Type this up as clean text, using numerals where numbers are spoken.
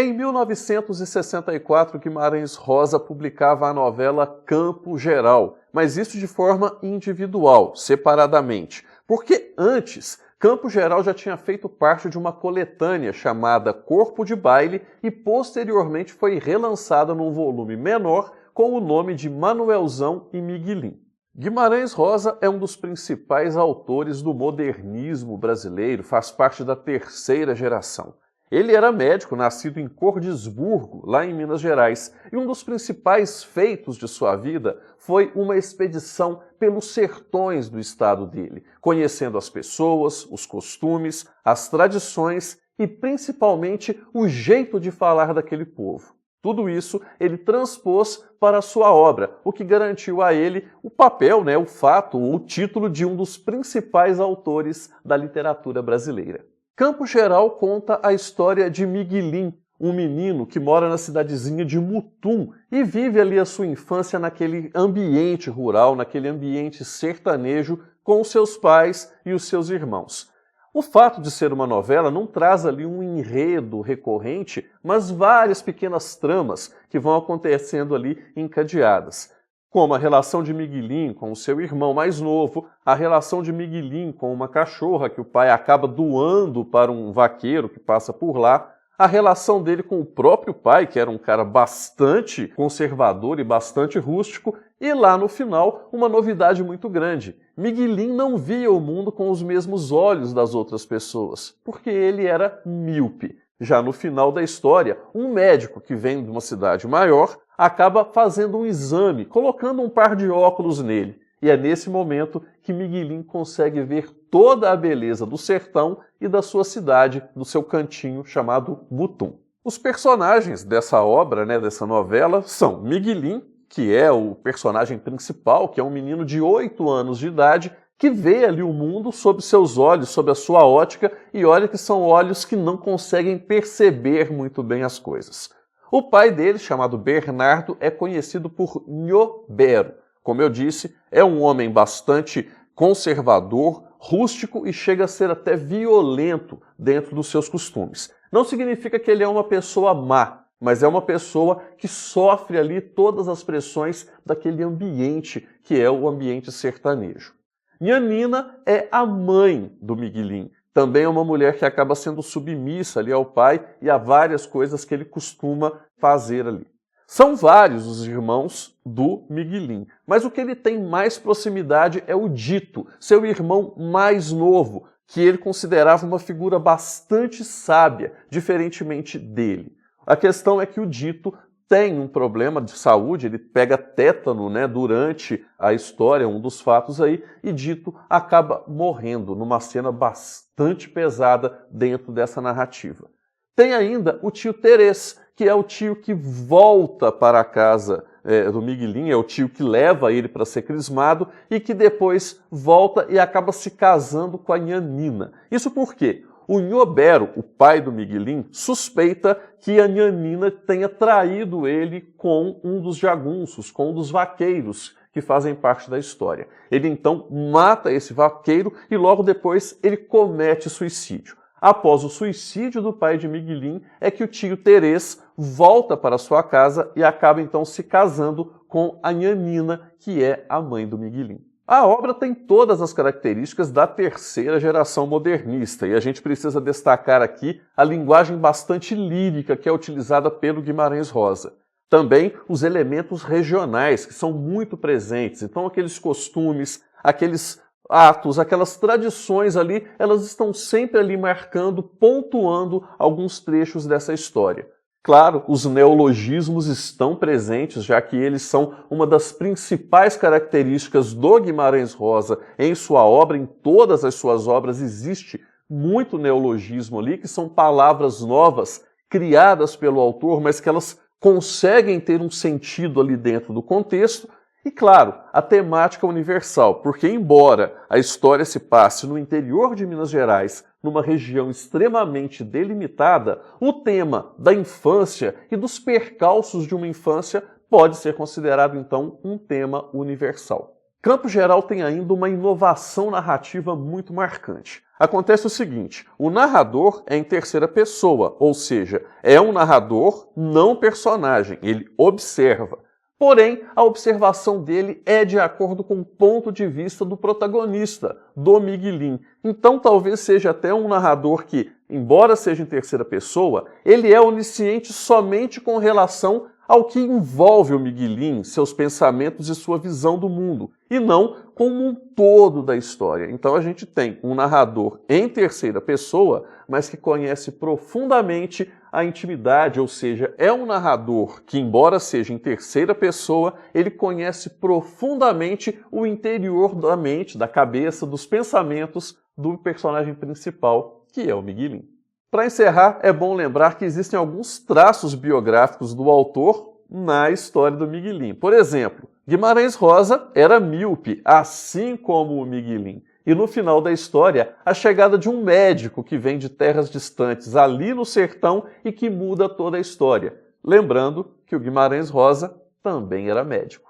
Em 1964, Guimarães Rosa publicava a novela Campo Geral, mas isso de forma individual, separadamente, porque antes Campo Geral já tinha feito parte de uma coletânea chamada Corpo de Baile e posteriormente foi relançada num volume menor com o nome de Manuelzão e Miguelim. Guimarães Rosa é um dos principais autores do modernismo brasileiro, faz parte da terceira geração. Ele era médico, nascido em Cordisburgo, lá em Minas Gerais, e um dos principais feitos de sua vida foi uma expedição pelos sertões do estado dele, conhecendo as pessoas, os costumes, as tradições e principalmente o jeito de falar daquele povo. Tudo isso ele transpôs para a sua obra, o que garantiu a ele o papel, o fato, o título de um dos principais autores da literatura brasileira. Campo Geral conta a história de Miguelim, um menino que mora na cidadezinha de Mutum e vive ali a sua infância naquele ambiente rural, naquele ambiente sertanejo com os seus pais e os seus irmãos. O fato de ser uma novela não traz ali um enredo recorrente, mas várias pequenas tramas que vão acontecendo ali encadeadas. Como a relação de Miguelim com o seu irmão mais novo, a relação de Miguelim com uma cachorra que o pai acaba doando para um vaqueiro que passa por lá, a relação dele com o próprio pai, que era um cara bastante conservador e bastante rústico, e lá no final, uma novidade muito grande. Miguelim não via o mundo com os mesmos olhos das outras pessoas, porque ele era míope. Já no final da história, um médico que vem de uma cidade maior acaba fazendo um exame, colocando um par de óculos nele. E é nesse momento que Miguelim consegue ver toda a beleza do sertão e da sua cidade, do seu cantinho chamado Mutum. Os personagens dessa obra, dessa novela, são Miguelim, que é o personagem principal, que é um menino de 8 anos de idade, que vê ali o mundo sob seus olhos, sob a sua ótica, e olha que são olhos que não conseguem perceber muito bem as coisas. O pai dele, chamado Bernardo, é conhecido por Nhô Bero. Como eu disse, é um homem bastante conservador, rústico e chega a ser até violento dentro dos seus costumes. Não significa que ele é uma pessoa má, mas é uma pessoa que sofre ali todas as pressões daquele ambiente que é o ambiente sertanejo. Nhanina é a mãe do Miguelim. Também é uma mulher que acaba sendo submissa ali ao pai e a várias coisas que ele costuma fazer ali. São vários os irmãos do Miguelim, mas o que ele tem mais proximidade é o Dito, seu irmão mais novo, que ele considerava uma figura bastante sábia, diferentemente dele. A questão é que o Dito tem um problema de saúde, ele pega tétano durante a história, um dos fatos aí, e Dito acaba morrendo numa cena bastante pesada dentro dessa narrativa. Tem ainda o tio Terês, que é o tio que volta para a casa do Miguelim, é o tio que leva ele para ser crismado e que depois volta e acaba se casando com a Nhanina. Isso por quê? O Nhô Bero, o pai do Miguelim, suspeita que a Nhanina tenha traído ele com um dos jagunços, com um dos vaqueiros que fazem parte da história. Ele então mata esse vaqueiro e logo depois ele comete suicídio. Após o suicídio do pai de Miguelim, é que o tio Terês volta para sua casa e acaba então se casando com a Nhanina, que é a mãe do Miguelim. A obra tem todas as características da terceira geração modernista e a gente precisa destacar aqui a linguagem bastante lírica que é utilizada pelo Guimarães Rosa. Também os elementos regionais que são muito presentes, então aqueles costumes, aqueles atos, aquelas tradições ali, elas estão sempre ali marcando, pontuando alguns trechos dessa história. Claro, os neologismos estão presentes, já que eles são uma das principais características do Guimarães Rosa em sua obra, em todas as suas obras existe muito neologismo ali, que são palavras novas, criadas pelo autor, mas que elas conseguem ter um sentido ali dentro do contexto. E claro, a temática universal, porque embora a história se passe no interior de Minas Gerais, numa região extremamente delimitada, o tema da infância e dos percalços de uma infância pode ser considerado então um tema universal. Campo Geral tem ainda uma inovação narrativa muito marcante. Acontece o seguinte, o narrador é em terceira pessoa, ou seja, é um narrador, não personagem, ele observa. Porém, a observação dele é de acordo com o ponto de vista do protagonista, do Miguelin. Então talvez seja até um narrador que, embora seja em terceira pessoa, ele é onisciente somente com relação ao que envolve o Miguelin, seus pensamentos e sua visão do mundo, e não como um todo da história. Então a gente tem um narrador em terceira pessoa, mas que conhece profundamente a intimidade, ou seja, é um narrador que, embora seja em terceira pessoa, ele conhece profundamente o interior da mente, da cabeça, dos pensamentos do personagem principal, que é o Miguelin. Para encerrar, é bom lembrar que existem alguns traços biográficos do autor na história do Miguelin. Por exemplo, Guimarães Rosa era míope, assim como o Miguelin. E no final da história, a chegada de um médico que vem de terras distantes ali no sertão e que muda toda a história. Lembrando que o Guimarães Rosa também era médico.